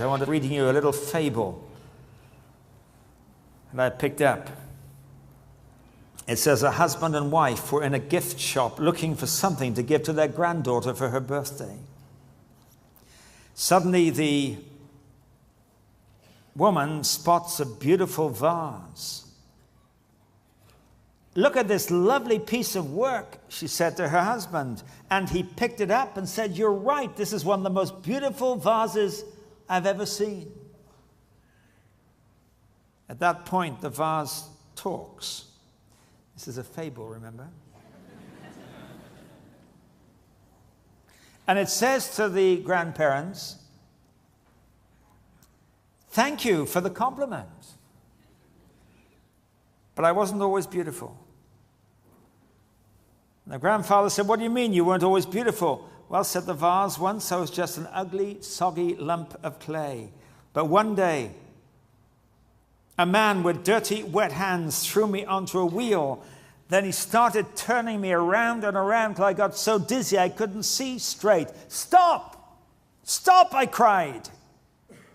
I want to read you a little fable that I picked up. It says, a husband and wife were in a gift shop looking for something to give to their granddaughter for her birthday. Suddenly, the woman spots a beautiful vase. Look at this lovely piece of work, she said to her husband. And he picked it up and said, you're right, this is one of the most beautiful vases I've ever seen. At that point, the vase talks. This is a fable, remember? And it says to the grandparents, thank you for the compliment, but I wasn't always beautiful. And the grandfather said, what do you mean you weren't always beautiful? Well, said the vase, once I was just an ugly, soggy lump of clay. But one day, a man with dirty, wet hands threw me onto a wheel. Then he started turning me around and around till I got so dizzy I couldn't see straight. Stop! Stop, I cried.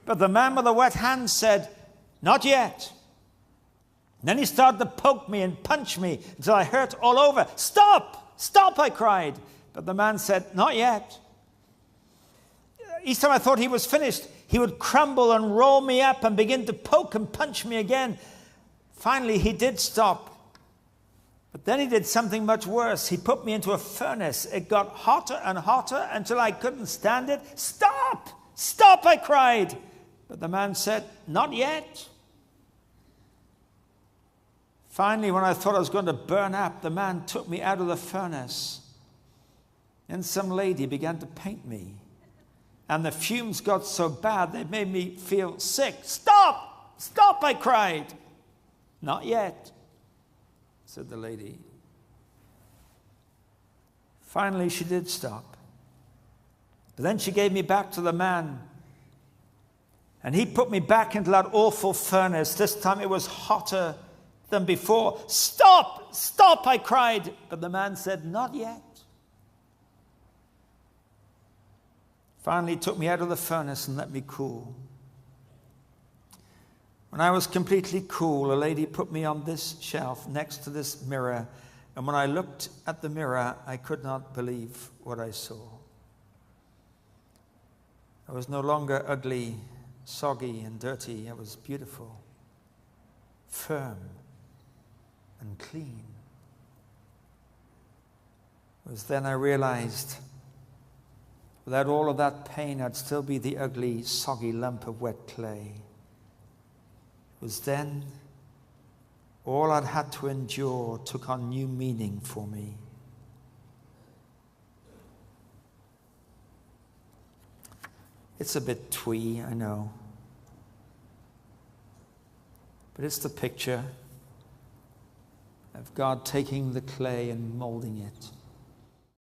But the man with the wet hands said, not yet. Then he started to poke me and punch me until I hurt all over. Stop! Stop, I cried. But the man said, not yet. Each time I thought he was finished, he would crumble and roll me up and begin to poke and punch me again. Finally, he did stop. But then he did something much worse. He put me into a furnace. It got hotter and hotter until I couldn't stand it. Stop! Stop, I cried. But the man said, not yet. Finally, when I thought I was going to burn up, the man took me out of the furnace. Then some lady began to paint me. And the fumes got so bad, they made me feel sick. Stop! Stop, I cried. Not yet, said the lady. Finally, she did stop. But then she gave me back to the man. And he put me back into that awful furnace. This time it was hotter than before. Stop! Stop, I cried. But the man said, not yet. Finally, he took me out of the furnace and let me cool. When I was completely cool, a lady put me on this shelf next to this mirror. And when I looked at the mirror, I could not believe what I saw. I was no longer ugly, soggy, and dirty. I was beautiful, firm, and clean. It was then I realized, without all of that pain, I'd still be the ugly, soggy lump of wet clay. It was then all I'd had to endure took on new meaning for me. It's a bit twee, I know. But it's the picture of God taking the clay and molding it.